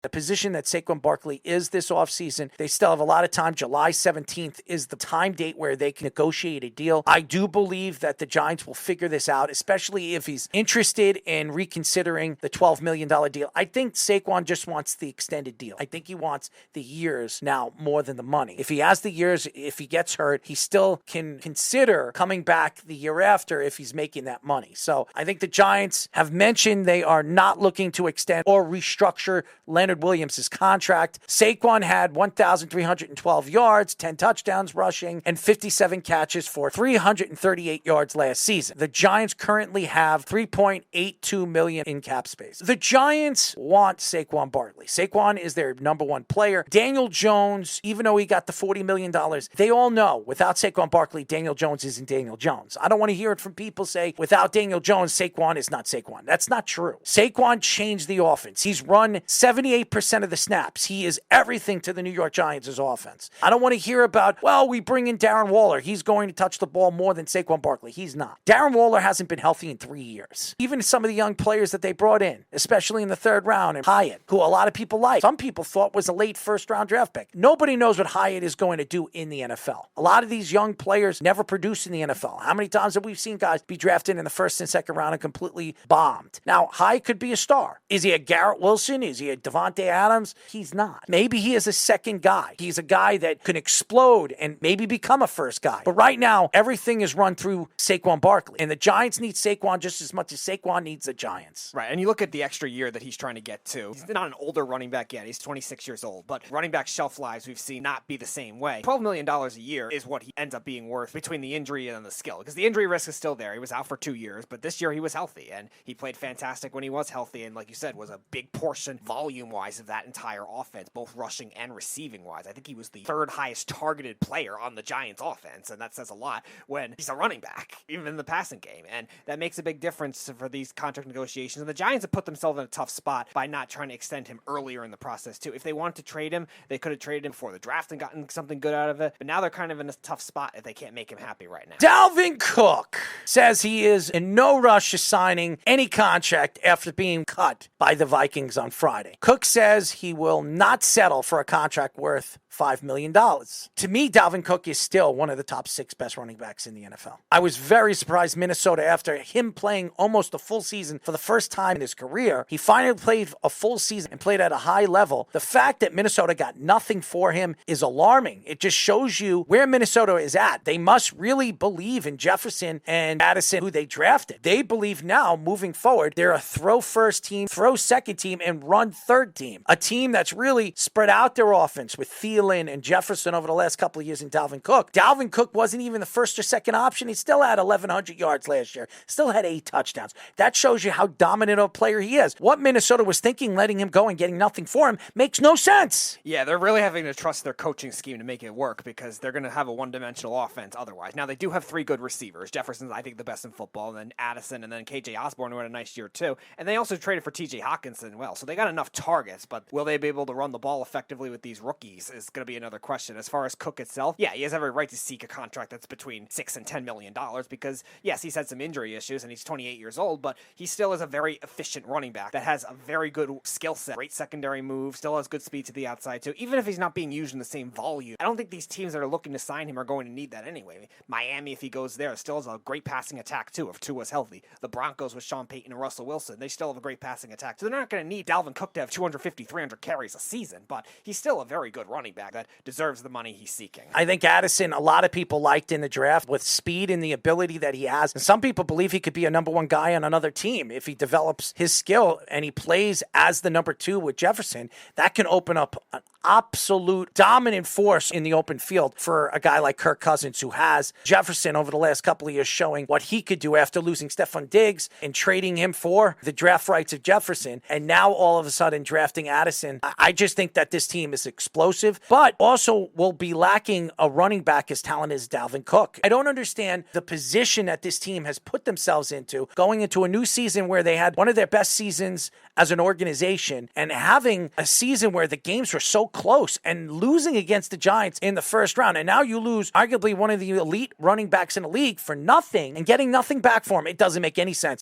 the position that Saquon Barkley is this offseason. They still have a lot of time. July 17th is the time date where they can negotiate a deal. I do believe that the Giants will figure this out, especially if he's interested in reconsidering the $12 million deal. I think Saquon just wants the extended deal. I think he wants the years now more than the money. If he has the years, if he gets hurt, he still can consider coming back the year after if he's making that money. So I think the Giants have mentioned they are not looking to extend or restructure Leonard Williams' contract. Saquon had 1,312 yards, 10 touchdowns rushing, and 57 catches for 338 yards last season. The Giants currently have $3.82 million in cap space. The Giants want Saquon Barkley. Saquon is their number one player. Daniel Jones, even though he got the $40 million, they all know without Saquon Barkley, Daniel Jones isn't Daniel Jones. I don't want to hear it from people say, without Daniel Jones, Saquon is not Saquon. That's not true. Saquon changed the offense. He's run 78% of the snaps. He is everything to the New York Giants' offense. I don't want to hear about, well, we bring in Darren Waller. He's going to touch the ball more than Saquon Barkley. He's not. Darren Waller hasn't been healthy in 3 years. Even some of the young players that they brought in, especially in the third round, and Hyatt, who a lot of people like, some people thought was a late first-round draft pick. Nobody knows what Hyatt is going to do in the NFL. A lot of these young players never produce in the NFL. How many times have we seen guys be drafted in the first and second round and completely bombed? Now, Hyatt could be a star. Is he a Garrett Wilson? Is he a Devontae Adams? He's not. Maybe he is a second guy. He's a guy that can explode and maybe become a first guy. But right now, everything is run through Saquon Barkley. And the Giants need Saquon just as much as Saquon needs the Giants. Right, and you look at the extra year that he's trying to get to. He's not an older running back yet. He's 26 years old. But running back shelf lives we've seen not be the same way. $12 million a year is what he ends up being worth between the injury and the skill. Because the injury risk is still there. He was out for 2 years, but this year he was healthy. And he played fantastic when he was healthy. And like you said, was a big portion volume-wise of that entire offense, both rushing and receiving-wise. I think he was the third highest targeted player on the Giants offense. And that says a lot when he's a running back, even in the passing game. And that makes a big difference for these contract negotiations. And the Giants have put themselves in a tough spot by not trying to extend him earlier in the process, too. If they wanted to trade him, they could have traded him before the draft and gotten something good out of it. But now they're kind of in a tough spot if they can't make him happy right now. Dalvin Cook says he is in no rush to signing any contract after being cut by the Vikings on Friday. Cook says he will not settle for a contract worth $5 million. To me, Dalvin Cook is still one of the top 6 best running backs in the NFL. I was very surprised Minnesota, after him playing almost a full season for the first time in his career, he finally played a full season and played at a high level. The fact that Minnesota got nothing for him is alarming. It just shows you where Minnesota is at. They must really believe in Jefferson and Addison, who they drafted. They believe now, moving forward, they're a throw first team, throw second team, and run third team. A team that's really spread out their offense with Thielen and Jefferson over the last couple of years in Dalvin Cook. Dalvin Cook wasn't even the first or second option. He still had 1,100 yards last year. Still had 8 touchdowns. That shows you how dominant a player he is. What Minnesota was thinking, letting him go and getting nothing for him, makes no sense. Yeah, they're really having to trust their coaching scheme to make it work because they're going to have a one-dimensional offense otherwise. Now, they do have 3 good receivers. Jefferson's, I think, the best in football, and then Addison, and then KJ Osborne, who had a nice year, too. And they also traded for TJ Hawkinson, well, so they got enough targets, but will they be able to run the ball effectively with these rookies is going to be another question. As far as Cook itself, yeah, he has every right to seek a contract that's between $6 and $10 million because, yes, he's had some injury issues and he's 28 years old, but he still is a very efficient running back that has a very good skill set, great secondary move, still has good speed to the outside too. Even if he's not being used in the same volume, I don't think these teams that are looking to sign him are going to need that anyway. Miami, if he goes there, still has a great passing attack too, if Tua's healthy. The Broncos with Sean Payton and Russell Wilson, they still have a great passing attack. So they're not going to need Dalvin Cook to have 250, 300 carries a season, but he's still a very good running back that deserves the money he's seeking. I think Addison, a lot of people liked in the draft with speed and the ability that he has. And some people believe he could be a number 1 guy on another team if he develops his skill and he plays as the number 2 with Jefferson. That can open up an absolute dominant force in the open field for a guy like Kirk Cousins, who has Jefferson over the last couple of years showing what he could do after losing Stephon Diggs and trading him for the draft rights of Jefferson. And now all of a sudden drafting Addison. I just think that this team is explosive, but also will be lacking a running back as talented as Dalvin Cook. I don't understand the position that this team has put themselves into, going into a new season where they had one of their best seasons as an organization and having a season where the games were so close and losing against the Giants in the first round. And now you lose arguably one of the elite running backs in the league for nothing and getting nothing back for him. It doesn't make any sense.